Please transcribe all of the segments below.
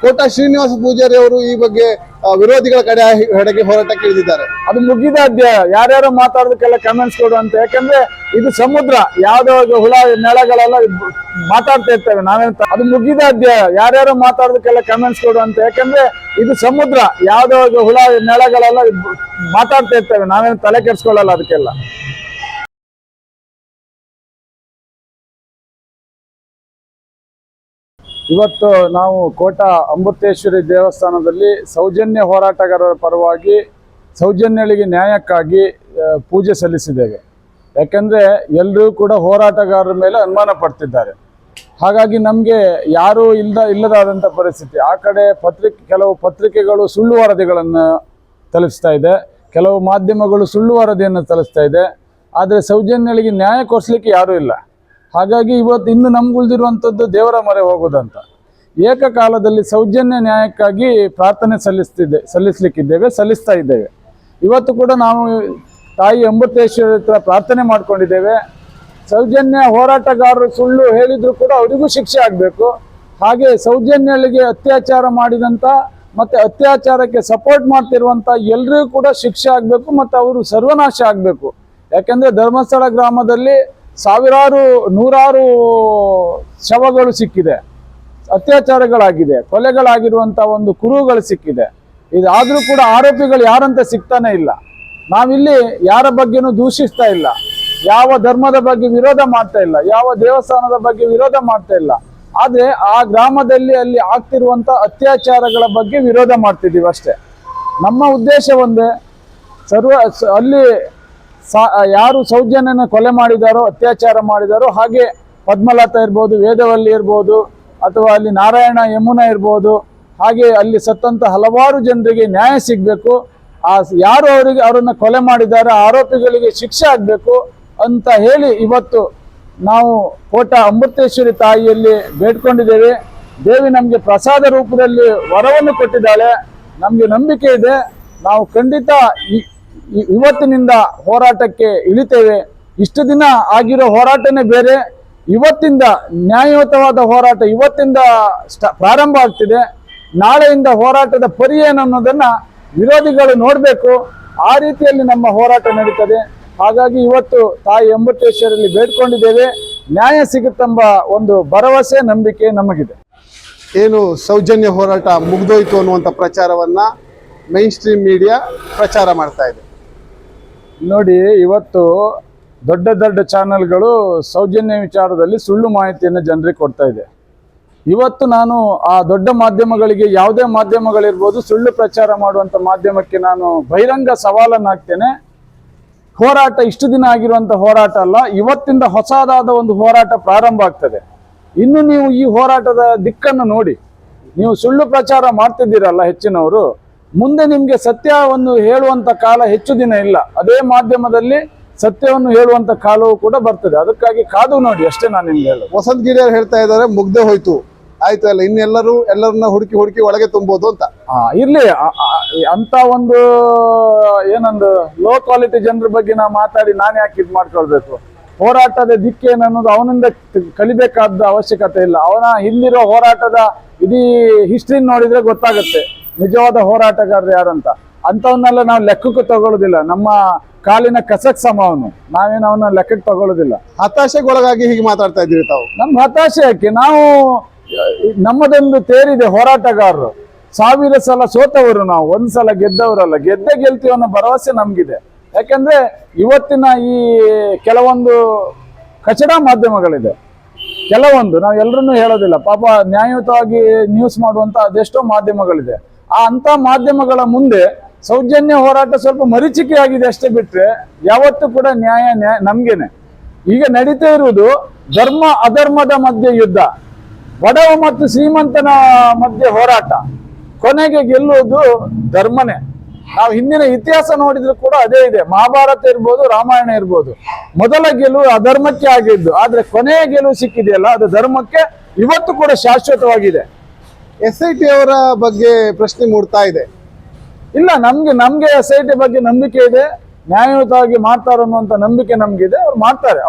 ಕೋಟಾ ಶ್ರೀನಿವಾಸ ಪೂಜಾರಿ ಅವರು ಈ ಬಗ್ಗೆ ವಿರೋಧಿಗಳ ಕಡೆಗೆ ಹೋರಾಟಕ್ಕೆ ಇಳಿದಿದ್ದಾರೆ. ಅದು ಮುಗಿದ ಅಧ್ಯಾಯ. ಯಾರ್ಯಾರು ಮಾತಾಡೋದಕ್ಕೆಲ್ಲ ಕಮೆಂಟ್ಸ್ ಕೊಡುವಂತ, ಯಾಕಂದ್ರೆ ಇದು ಸಮುದ್ರ, ಯಾವ್ದೋ ಹುಳ ನೆಲಗಳೆಲ್ಲ ಮಾತಾಡ್ತಾ ಇರ್ತೇವೆ ನಾವೇನು. ಅದು ಮುಗಿದ ಅಧ್ಯಾಯ. ಯಾರ್ಯಾರು ಮಾತಾಡೋದಕ್ಕೆಲ್ಲ ಕಮೆಂಟ್ಸ್ ಕೊಡುವಂತ, ಯಾಕಂದ್ರೆ ಇದು ಸಮುದ್ರ, ಯಾವ್ದೋ ಹುಳ ನೆಲಗಳೆಲ್ಲ ಮಾತಾಡ್ತಾ ಇರ್ತೇವೆ ನಾವೇನು ತಲೆ ಕೆಡ್ಸ್ಕೊಳ್ಳಲ್ಲ ಅದಕ್ಕೆಲ್ಲ. ಇವತ್ತು ನಾವು ಕೋಟಾ ಅಮೃತೇಶ್ವರಿ ದೇವಸ್ಥಾನದಲ್ಲಿ ಸೌಜನ್ಯ ಹೋರಾಟಗಾರರ ಪರವಾಗಿ ಸೌಜನ್ಯಳಿಗೆ ನ್ಯಾಯಕ್ಕಾಗಿ ಪೂಜೆ ಸಲ್ಲಿಸಿದ್ದೇವೆ. ಯಾಕೆಂದರೆ ಎಲ್ಲರೂ ಕೂಡ ಹೋರಾಟಗಾರರ ಮೇಲೆ ಅನುಮಾನ ಪಡ್ತಿದ್ದಾರೆ. ಹಾಗಾಗಿ ನಮಗೆ ಯಾರೂ ಇಲ್ಲದಾದಂಥ ಪರಿಸ್ಥಿತಿ. ಆ ಕಡೆ ಕೆಲವು ಪತ್ರಿಕೆಗಳು ಸುಳ್ಳು ವರದಿಗಳನ್ನು ತಲುಪಿಸ್ತಾ ಇದೆ, ಕೆಲವು ಮಾಧ್ಯಮಗಳು ಸುಳ್ಳು ವರದಿಯನ್ನು ತಲುಪಿಸ್ತಾ ಇದೆ. ಆದರೆ ಸೌಜನ್ಯಳಿಗೆ ನ್ಯಾಯ ಕೊಡಿಸ್ಲಿಕ್ಕೆ ಯಾರೂ ಇಲ್ಲ. ಹಾಗಾಗಿ ಇವತ್ತು ಇನ್ನು ನಮ್ಗುಳಿದಿರುವಂಥದ್ದು ದೇವರ ಮೊರೆ ಹೋಗೋದಂತ. ಏಕಕಾಲದಲ್ಲಿ ಸೌಜನ್ಯ ನ್ಯಾಯಕ್ಕಾಗಿ ಪ್ರಾರ್ಥನೆ ಸಲ್ಲಿಸ್ತಾ ಇದ್ದೇವೆ. ಇವತ್ತು ಕೂಡ ನಾವು ತಾಯಿ ಅಮೃತೇಶ್ವರಿ ಹತ್ರ ಪ್ರಾರ್ಥನೆ ಮಾಡ್ಕೊಂಡಿದ್ದೇವೆ. ಸೌಜನ್ಯ ಹೋರಾಟಗಾರರು ಸುಳ್ಳು ಹೇಳಿದ್ರು ಕೂಡ ಅವರಿಗೂ ಶಿಕ್ಷೆ ಆಗಬೇಕು. ಹಾಗೆ ಸೌಜನ್ಯಳಿಗೆ ಅತ್ಯಾಚಾರ ಮಾಡಿದಂಥ ಮತ್ತು ಅತ್ಯಾಚಾರಕ್ಕೆ ಸಪೋರ್ಟ್ ಮಾಡ್ತಿರುವಂಥ ಎಲ್ಲರಿಗೂ ಕೂಡ ಶಿಕ್ಷೆ ಆಗಬೇಕು ಮತ್ತು ಅವರು ಸರ್ವನಾಶ ಆಗಬೇಕು. ಯಾಕೆಂದರೆ ಧರ್ಮಸ್ಥಳ ಗ್ರಾಮದಲ್ಲಿ ನೂರಾರು ಶವಗಳು ಸಿಕ್ಕಿದೆ, ಅತ್ಯಾಚಾರಗಳಾಗಿದೆ, ಕೊಲೆಗಳಾಗಿರುವಂಥ ಒಂದು ಕುರುಹುಗಳು ಸಿಕ್ಕಿದೆ. ಇದಾದರೂ ಕೂಡ ಆರೋಪಿಗಳು ಯಾರಂತ ಸಿಗ್ತಾನೆ ಇಲ್ಲ. ನಾವಿಲ್ಲಿ ಯಾರ ಬಗ್ಗೆನೂ ದೂಷಿಸ್ತಾ ಇಲ್ಲ, ಯಾವ ಧರ್ಮದ ಬಗ್ಗೆ ವಿರೋಧ ಮಾಡ್ತಾ ಇಲ್ಲ, ಯಾವ ದೇವಸ್ಥಾನದ ಬಗ್ಗೆ ವಿರೋಧ ಮಾಡ್ತಾ ಇಲ್ಲ. ಆದರೆ ಆ ಗ್ರಾಮದಲ್ಲಿ ಅಲ್ಲಿ ಆಗ್ತಿರುವಂಥ ಅತ್ಯಾಚಾರಗಳ ಬಗ್ಗೆ ವಿರೋಧ ಮಾಡ್ತಿದ್ದೀವಿ ಅಷ್ಟೇ. ನಮ್ಮ ಉದ್ದೇಶ ಒಂದೇ, ಅಲ್ಲಿ ಯಾರು ಸೌಜನ್ಯನ ಕೊಲೆ ಮಾಡಿದಾರೋ, ಅತ್ಯಾಚಾರ ಮಾಡಿದಾರೋ, ಹಾಗೆ ಪದ್ಮಲತಾ ಇರ್ಬೋದು, ವೇದವಲ್ಲಿ ಇರ್ಬೋದು, ಅಥವಾ ಅಲ್ಲಿ ನಾರಾಯಣ ಯಮುನಾ ಇರ್ಬೋದು, ಹಾಗೆ ಅಲ್ಲಿ ಸತ್ತಂಥ ಹಲವಾರು ಜನರಿಗೆ ನ್ಯಾಯ ಸಿಗಬೇಕು. ಯಾರು ಅವರನ್ನು ಕೊಲೆ ಮಾಡಿದ್ದಾರೆ ಆರೋಪಿಗಳಿಗೆ ಶಿಕ್ಷೆ ಆಗಬೇಕು ಅಂತ ಹೇಳಿ ಇವತ್ತು ನಾವು ಕೋಟಾ ಅಮೃತೇಶ್ವರಿ ತಾಯಿಯಲ್ಲಿ ಬೇಡ್ಕೊಂಡಿದ್ದೇವೆ. ದೇವಿ ನಮಗೆ ಪ್ರಸಾದ ರೂಪದಲ್ಲಿ ವರವನ್ನು ಕೊಟ್ಟಿದ್ದಾಳೆ. ನಮಗೆ ನಂಬಿಕೆ ಇದೆ, ನಾವು ಖಂಡಿತ ಇವತ್ತಿನಿಂದ ಹೋರಾಟಕ್ಕೆ ಇಳಿತೇವೆ. ಇಷ್ಟು ದಿನ ಆಗಿರೋ ಹೋರಾಟನೇ ಬೇರೆ, ಇವತ್ತಿಂದ ನ್ಯಾಯಯುತವಾದ ಹೋರಾಟ ಇವತ್ತಿಂದ ಪ್ರಾರಂಭ ಆಗ್ತಿದೆ. ನಾಳೆಯಿಂದ ಹೋರಾಟದ ಪರಿ ಏನನ್ನೋದನ್ನು ವಿರೋಧಿಗಳು ನೋಡಬೇಕು. ಆ ರೀತಿಯಲ್ಲಿ ನಮ್ಮ ಹೋರಾಟ ನಡೀತದೆ. ಹಾಗಾಗಿ ಇವತ್ತು ತಾಯಿ ಅಮೃತೇಶ್ವರಲ್ಲಿ ಬೇಡ್ಕೊಂಡಿದ್ದೇವೆ. ನ್ಯಾಯ ಸಿಗುತ್ತೆಂಬ ಒಂದು ಭರವಸೆ, ನಂಬಿಕೆ ನಮಗಿದೆ. ಏನು ಸೌಜನ್ಯ ಹೋರಾಟ ಮುಗ್ದೋಯ್ತು ಅನ್ನುವಂಥ ಪ್ರಚಾರವನ್ನ ಮೈನ್ ಸ್ಟ್ರೀಮ್ ಮೀಡಿಯಾ ಪ್ರಚಾರ ಮಾಡ್ತಾ ಇದೆ. ನೋಡಿ, ಇವತ್ತು ದೊಡ್ಡ ದೊಡ್ಡ ಚಾನೆಲ್ಗಳು ಸೌಜನ್ಯ ವಿಚಾರದಲ್ಲಿ ಸುಳ್ಳು ಮಾಹಿತಿಯನ್ನು ಜನರಿಗೆ ಕೊಡ್ತಾ ಇದೆ. ಇವತ್ತು ನಾನು ಆ ದೊಡ್ಡ ಮಾಧ್ಯಮಗಳಿಗೆ, ಯಾವುದೇ ಮಾಧ್ಯಮಗಳಿರ್ಬೋದು, ಸುಳ್ಳು ಪ್ರಚಾರ ಮಾಡುವಂಥ ಮಾಧ್ಯಮಕ್ಕೆ ನಾನು ಬಹಿರಂಗ ಸವಾಲನ್ನು ಹಾಕ್ತೇನೆ. ಹೋರಾಟ ಇಷ್ಟು ದಿನ ಆಗಿರುವಂಥ ಹೋರಾಟ ಅಲ್ಲ, ಇವತ್ತಿಂದ ಹೊಸದಾದ ಒಂದು ಹೋರಾಟ ಪ್ರಾರಂಭ ಆಗ್ತದೆ. ಇನ್ನು ನೀವು ಈ ಹೋರಾಟದ ದಿಕ್ಕನ್ನು ನೋಡಿ. ನೀವು ಸುಳ್ಳು ಪ್ರಚಾರ ಮಾಡ್ತಿದ್ದೀರಲ್ಲ ಹೆಚ್ಚಿನವರು, ಮುಂದೆ ನಿಮಗೆ ಸತ್ಯವನ್ನು ಹೇಳುವಂಥ ಕಾಲ ಹೆಚ್ಚು ದಿನ ಇಲ್ಲ. ಅದೇ ಮಾಧ್ಯಮದಲ್ಲಿ ಸತ್ಯವನ್ನು ಹೇಳುವಂಥ ಕಾಲವೂ ಕೂಡ ಬರ್ತದೆ. ಅದಕ್ಕಾಗಿ ಕಾದು ನೋಡಿ ಅಷ್ಟೇ ನಾನು ನಿಮ್ಗೆ ಹೇಳೋದು. ವಸಂತ್ ಗಿರಿಯವರು ಹೇಳ್ತಾ ಇದ್ದಾರೆ, ಮುಗ್ದೆ ಹೋಯ್ತು, ಆಯ್ತು ಅಲ್ಲ, ಎಲ್ಲರನ್ನ ಹುಡುಕಿ ಒಳಗೆ ತುಂಬೋದು ಅಂತ. ಇರ್ಲಿ, ಅಂತ ಒಂದು ಏನೊಂದು ಲೋ ಕ್ವಾಲಿಟಿ ಜನರ ಬಗ್ಗೆ ನಾವು ಮಾತಾಡಿ ನಾನು ಯಾಕೆ ಇದು ಮಾಡ್ಕೊಳ್ಬೇಕು? ಹೋರಾಟದ ದಿಕ್ಕೇನನ್ನೋದು ಅವನಿಂದ ಕಲಿಬೇಕಾದ ಅವಶ್ಯಕತೆ ಇಲ್ಲ. ಅವನ ಹಿಂದಿರೋ ಹೋರಾಟದ ಇಡೀ ಹಿಸ್ಟ್ರಿ ನೋಡಿದ್ರೆ ಗೊತ್ತಾಗುತ್ತೆ ನಿಜವಾದ ಹೋರಾಟಗಾರರು ಯಾರಂತ. ಅಂಥವನ್ನೆಲ್ಲ ನಾವು ಲೆಕ್ಕಕ್ಕೆ ತಗೊಳ್ಳೋದಿಲ್ಲ. ನಮ್ಮ ಕಾಲಿನ ಕಸಕ್ ಸಮ ಅವನು, ನಾವೇನು ಅವನ ಲೆಕ್ಕಕ್ಕೆ ತಗೊಳ್ಳೋದಿಲ್ಲ. ಹತಾಶೆಗೊಳಗಾಗಿ ಹೀಗೆ ಮಾತಾಡ್ತಾ ಇದ್ದೀವಿ ತಾವು. ನಮ್ಮ ಹತಾಶೆ ಯಾಕೆ? ನಾವು ನಮ್ಮದೊಂದು ತೇರಿದೆ, ಹೋರಾಟಗಾರರು 1000 ಸಲ ಸೋತವರು ನಾವು, ಒಂದ್ಸಲ ಗೆದ್ದವರಲ್ಲ. ಗೆಲ್ತೀವಿ ಅನ್ನೋ ಭರವಸೆ ನಮ್ಗಿದೆ. ಯಾಕಂದ್ರೆ ಇವತ್ತಿನ ಈ ಕೆಲವೊಂದು ಕಚಡ ಮಾಧ್ಯಮಗಳಿದೆ, ಕೆಲವೊಂದು, ನಾವು ಎಲ್ಲರನ್ನೂ ಹೇಳೋದಿಲ್ಲ ಪಾಪ, ನ್ಯಾಯಯುತವಾಗಿ ನ್ಯೂಸ್ ಮಾಡುವಂತ ಅದೆಷ್ಟೋ ಮಾಧ್ಯಮಗಳಿದೆ. ಅಂಥ ಮಾಧ್ಯಮಗಳ ಮುಂದೆ ಸೌಜನ್ಯ ಹೋರಾಟ ಸ್ವಲ್ಪ ಮರೀಚಿಕೆ ಆಗಿದೆ ಅಷ್ಟೇ, ಬಿಟ್ರೆ ಯಾವತ್ತೂ ಕೂಡ ನ್ಯಾಯ ನಮ್ಗೇನೆ. ಈಗ ನಡೀತಾ ಇರುವುದು ಧರ್ಮ ಅಧರ್ಮದ ಮಧ್ಯೆ ಯುದ್ಧ, ಬಡವ ಮತ್ತು ಶ್ರೀಮಂತನ ಮಧ್ಯೆ ಹೋರಾಟ. ಕೊನೆಗೆ ಗೆಲ್ಲುವುದು ಧರ್ಮನೇ. ನಾವು ಹಿಂದಿನ ಇತಿಹಾಸ ನೋಡಿದ್ರು ಕೂಡ ಅದೇ ಇದೆ. ಮಹಾಭಾರತ ಇರ್ಬೋದು, ರಾಮಾಯಣ ಇರ್ಬೋದು, ಮೊದಲ ಗೆಲುವು ಅಧರ್ಮಕ್ಕೆ ಆಗಿದ್ದು, ಆದ್ರೆ ಕೊನೆಯ ಗೆಲುವು ಸಿಕ್ಕಿದೆಯಲ್ಲ ಅದು ಧರ್ಮಕ್ಕೆ ಇವತ್ತು ಕೂಡ ಶಾಶ್ವತವಾಗಿದೆ. SIT ಅವರ ಬಗ್ಗೆ ಪ್ರಶ್ನೆ ಮೂಡ್ತಾ ಇದೆ. ಇಲ್ಲ, ನಮ್ಗೆ SIT ಬಗ್ಗೆ ನಂಬಿಕೆ ಇದೆ. ನ್ಯಾಯಯುತವಾಗಿ ಮಾಡ್ತಾರೆ ಅನ್ನುವಂತ ನಂಬಿಕೆ ನಮ್ಗಿದೆ. ಅವ್ರು ಮಾಡ್ತಾರೆ.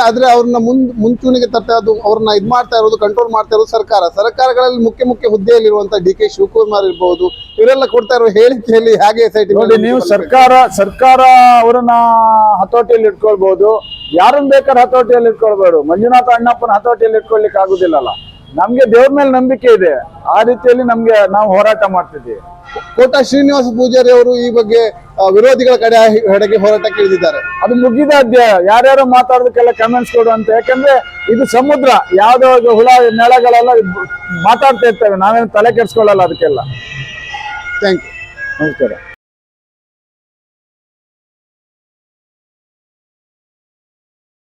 ಆದ್ರೆ ಅವ್ರನ್ನ ಮುಂಚೂಣಿಗೆ ತಟ್ಟೋದು, ಅವ್ರನ್ನ ಇದ್ ಮಾಡ್ತಾ ಇರೋದು, ಕಂಟ್ರೋಲ್ ಮಾಡ್ತಾ ಇರೋದು ಸರ್ಕಾರಗಳಲ್ಲಿ ಮುಖ್ಯ ಹುದ್ದೆಯಲ್ಲಿರುವಂತ ಡಿ.ಕೆ. ಶಿವಕುಮಾರ್ ಇರ್ಬೋದು, ಇವರೆಲ್ಲ ಕೊಡ್ತಾ ಇರೋ ಹೇಳಿಕೆಯಲ್ಲಿ ಹೇಗೆ SIT ನೋಡಿ, ನೀವು ಸರ್ಕಾರ ಅವರನ್ನ ಹತೋಟಿಯಲ್ಲಿ ಇಟ್ಕೊಳ್ಬಹುದು, ಯಾರನ್ನ ಬೇಕಾದ್ರೆ ಹತೋಟಿಯಲ್ಲಿ ಇಟ್ಕೊಳ್ಬಹುದು. ಮಂಜುನಾಥ ಅಣ್ಣಪ್ಪನ ಹತೋಟಿಯಲ್ಲಿ ಇಟ್ಕೊಳ್ಲಿಕ್ಕೆ ಆಗುದಿಲ್ಲಲ್ಲ. ನಮ್ಗೆ ದೇವ್ರ ಮೇಲೆ ನಂಬಿಕೆ ಇದೆ. ಆ ರೀತಿಯಲ್ಲಿ ನಾವು ಹೋರಾಟ ಮಾಡ್ತಿದ್ದೀವಿ. ಕೋಟಾ ಶ್ರೀನಿವಾಸ ಪೂಜಾರಿ ಅವರು ಈ ಬಗ್ಗೆ ವಿರೋಧಿಗಳ ಕಡೆಗೆ ಹೋರಾಟಕ್ಕೆ ಇಳಿದಿದ್ದಾರೆ. ಅದು ಮುಗಿದ ಅಧ್ಯಾಯ. ಯಾರ್ಯಾರು ಮಾತಾಡೋದಕ್ಕೆಲ್ಲ ಕಮೆಂಟ್ಸ್ ಕೊಡುವಂತ. ಯಾಕಂದ್ರೆ ಇದು ಸಮುದ್ರ, ಯಾವ್ದೋ ಹುಳ ನೆಲಗಳೆಲ್ಲ ಮಾತಾಡ್ತಾ ಇರ್ತೇವೆ, ನಾವೇನು ತಲೆ ಕೆಡ್ಸ್ಕೊಳ್ಳಲ್ಲ ಅದಕ್ಕೆಲ್ಲ. Thank you. ನಮಸ್ಕಾರ.